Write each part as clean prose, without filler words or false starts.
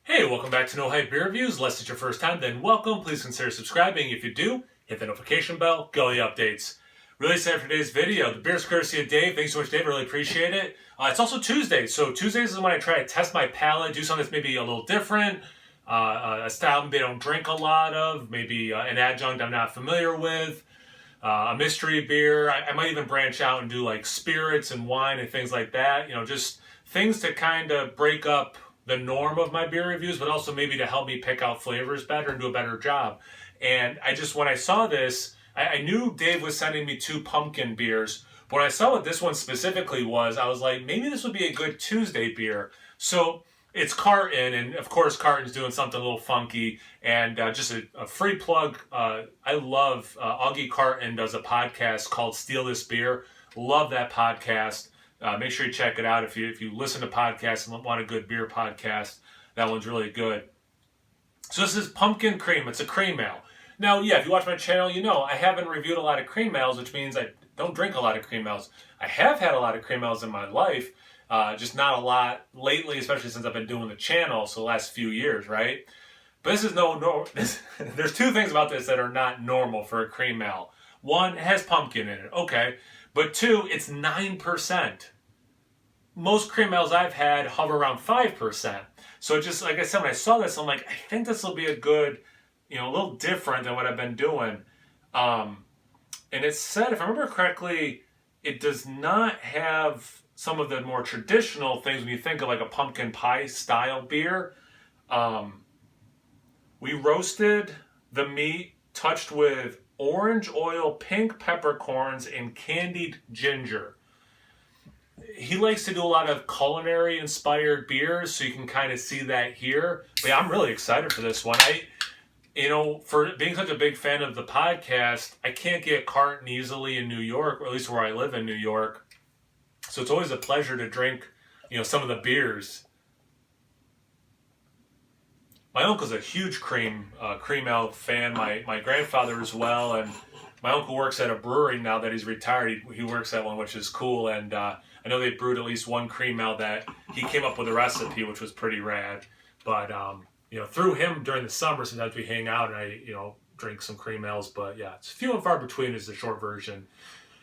Hey, welcome back to No Hype Beer Reviews. Unless it's your first time, then welcome. Please consider subscribing. If you do, hit the notification bell, get all the updates. Really excited for today's video. The beer's courtesy of Dave. Thanks so much, Dave. I really appreciate it. It's also Tuesday, so Tuesdays is when I try to test my palate, do something that's maybe a little different, a style maybe I don't drink a lot of, maybe an adjunct I'm not familiar with, a mystery beer. I might even branch out and do like spirits and wine and things like that. You know, just things to kind of break up the norm of my beer reviews, but also maybe to help me pick out flavors better and do a better job. And when I saw this, I knew Dave was sending me 2 pumpkin beers. But when I saw what this one specifically was, I was like, maybe this would be a good Tuesday beer. So it's Carton, and of course Carton's doing something a little funky. And just a free plug, I love Augie Carton does a podcast called Steal This Beer. Love that podcast. Make sure you check it out if you listen to podcasts and want a good beer podcast. That one's really good. So this is pumpkin cream. It's a cream ale. Now, yeah, if you watch my channel, you know I haven't reviewed a lot of cream ales, which means I don't drink a lot of cream ales. I have had a lot of cream ales in my life, just not a lot lately, especially since I've been doing the channel, so the last few years, right? But this is there's 2 things about this that are not normal for a cream ale. 1, it has pumpkin in it, okay. But 2, it's 9%. Most cream ales I've had hover around 5%. So just like I said, when I saw this, I'm like, I think this will be a good, a little different than what I've been doing. And it said, if I remember correctly, it does not have some of the more traditional things when you think of like a pumpkin pie style beer. We roasted the meat touched with orange oil, pink peppercorns, and candied ginger. He likes to do a lot of culinary inspired beers, so you can kind of see that here. But yeah, I'm really excited for this one. For being such a big fan of the podcast, I can't get Carton easily in New York, or at least where I live in New York. So it's always a pleasure to drink, some of the beers. My uncle's a huge cream ale fan. My grandfather as well, and my uncle works at a brewery now that he's retired. He works at one, which is cool, and I know they brewed at least one cream ale that he came up with a recipe, which was pretty rad. But through him during the summer, sometimes we hang out and I drink some cream ales. But yeah, it's few and far between is the short version.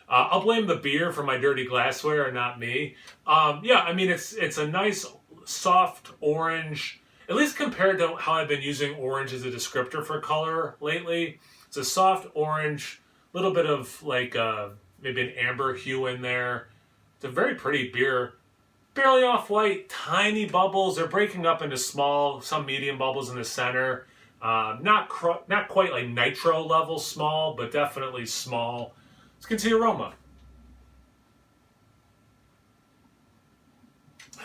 I'll blame the beer for my dirty glassware and not me. It's a nice soft orange. At least compared to how I've been using orange as a descriptor for color lately. It's a soft orange, little bit of like maybe an amber hue in there. It's a very pretty beer. Barely off-white, tiny bubbles. They're breaking up into small, some medium bubbles in the center. Not quite like nitro level small, but definitely small. Let's get to the aroma.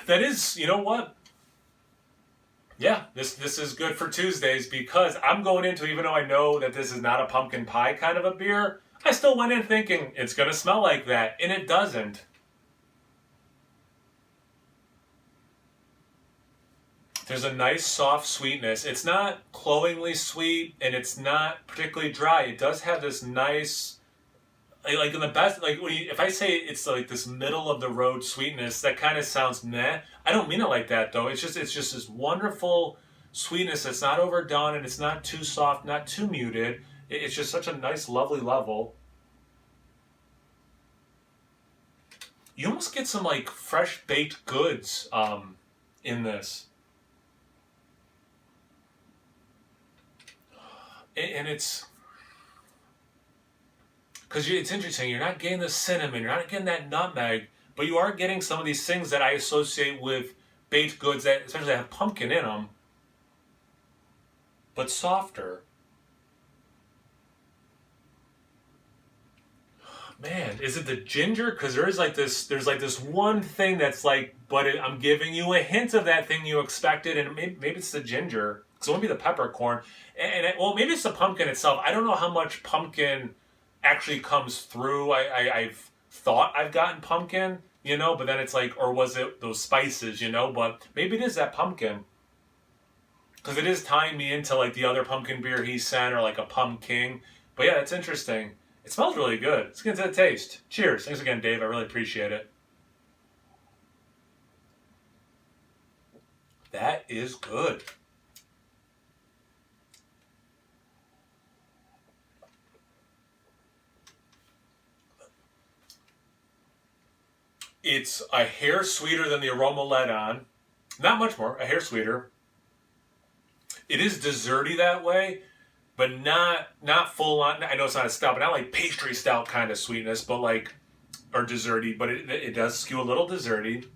That is, you know what? Yeah, this is good for Tuesdays because I'm going into, even though I know that this is not a pumpkin pie kind of a beer, I still went in thinking it's going to smell like that, and it doesn't. There's a nice soft sweetness. It's not cloyingly sweet, and it's not particularly dry. It does have this nice, like in the best, like if I say it's like this middle of the road sweetness, that kind of sounds meh. I don't mean it like that though. It's just this wonderful sweetness that's not overdone and it's not too soft, not too muted. It's just such a nice, lovely level. You almost get some like fresh baked goods in this. And it's because it's interesting. You're not getting the cinnamon, you're not getting that nutmeg, but you are getting some of these things that I associate with baked goods that especially have pumpkin in them, but softer. Man, is it the ginger? Because there's like this one thing that's like, I'm giving you a hint of that thing you expected, and maybe it's the ginger. So it won't be the peppercorn, well, maybe it's the pumpkin itself. I don't know how much pumpkin actually comes through. I've thought I've gotten pumpkin, but then it's like, or was it those spices, But maybe it is that pumpkin, because it is tying me into like the other pumpkin beer he sent, or like a pumpkin. But yeah, it's interesting. It smells really good. Let's get into the taste. Cheers. Thanks again, Dave. I really appreciate it. That is good. It's a hair sweeter than the aroma let on. Not much more, a hair sweeter. It is desserty that way, but not full on. I know it's not a stout, but not like pastry stout kind of sweetness, but like, or desserty, but it does skew a little desserty.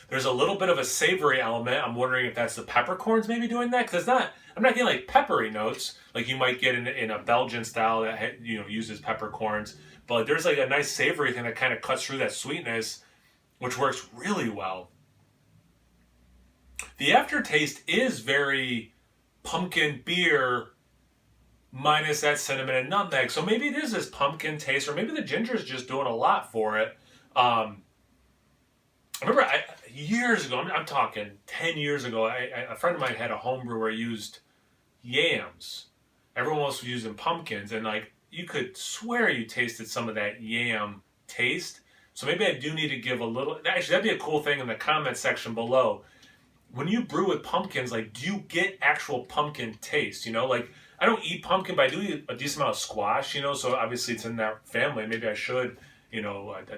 There's a little bit of a savory element. I'm wondering if that's the peppercorns maybe doing that, because I'm not getting like peppery notes like you might get in a Belgian style that uses peppercorns. But there's like a nice savory thing that kind of cuts through that sweetness, which works really well. The aftertaste is very pumpkin beer minus that cinnamon and nutmeg. So maybe it is this pumpkin taste, or maybe the ginger is just doing a lot for it. I remember years ago, I'm talking 10 years ago, a friend of mine had a home brew where he used yams. Everyone else was using pumpkins, and like you could swear you tasted some of that yam taste. So maybe I do need to give a little. Actually, that'd be a cool thing in the comment section below. When you brew with pumpkins, like, do you get actual pumpkin taste? Like, I don't eat pumpkin, but I do eat a decent amount of squash, so obviously it's in that family. Maybe I should,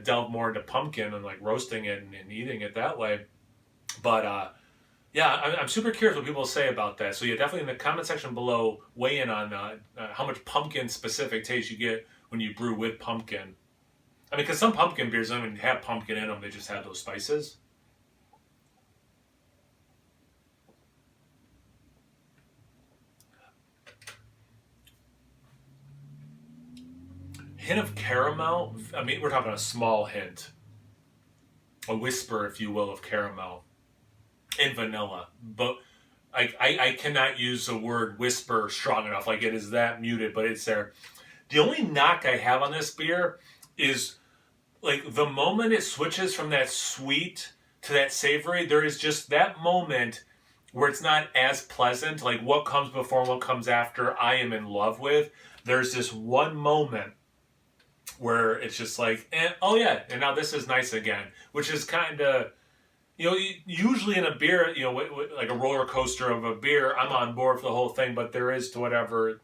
delve more into pumpkin and like roasting it and eating it that way. But yeah, I'm super curious what people say about that. So yeah, definitely in the comment section below, weigh in on how much pumpkin specific taste you get when you brew with pumpkin. I mean, because some pumpkin beers don't even have pumpkin in them; they just have those spices. Hint of caramel. I mean, we're talking a small hint, a whisper, if you will, of caramel and vanilla. But I cannot use the word whisper strong enough. Like, it is that muted, but it's there. The only knock I have on this beer is like the moment it switches from that sweet to that savory, there is just that moment where it's not as pleasant. Like, what comes before and what comes after, I am in love with. There's this one moment where it's just like, oh yeah, and now this is nice again, which is kind of, usually in a beer, like a roller coaster of a beer, I'm on board for the whole thing, but there is to whatever,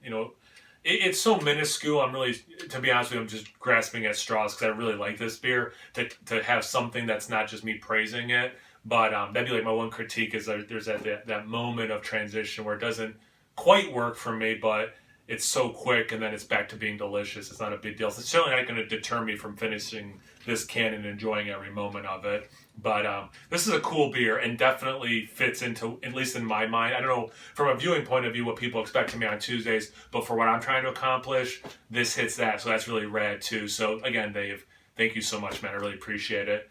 it's so minuscule. I'm really, to be honest with you, I'm just grasping at straws because I really like this beer to have something that's not just me praising it. But that'd be like my one critique is there's that moment of transition where it doesn't quite work for me, but it's so quick, and then it's back to being delicious. It's not a big deal. It's certainly not going to deter me from finishing this can and enjoying every moment of it. But this is a cool beer and definitely fits into, at least in my mind, I don't know, from a viewing point of view, what people expect from me on Tuesdays, but for what I'm trying to accomplish, this hits that. So that's really rad, too. So, again, Dave, thank you so much, man. I really appreciate it.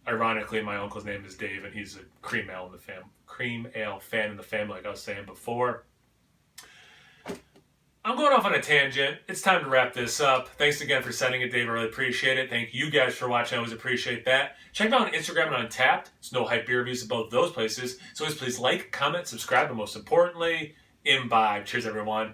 Ironically, my uncle's name is Dave, and he's a cream ale fan in the family, like I was saying before. I'm going off on a tangent. It's time to wrap this up. Thanks again for sending it, Dave. I really appreciate it. Thank you guys for watching. I always appreciate that. Check me out on Instagram and Untappd. It's No Hype Beer Reviews at both those places. So always please like, comment, subscribe, and most importantly, imbibe. Cheers, everyone.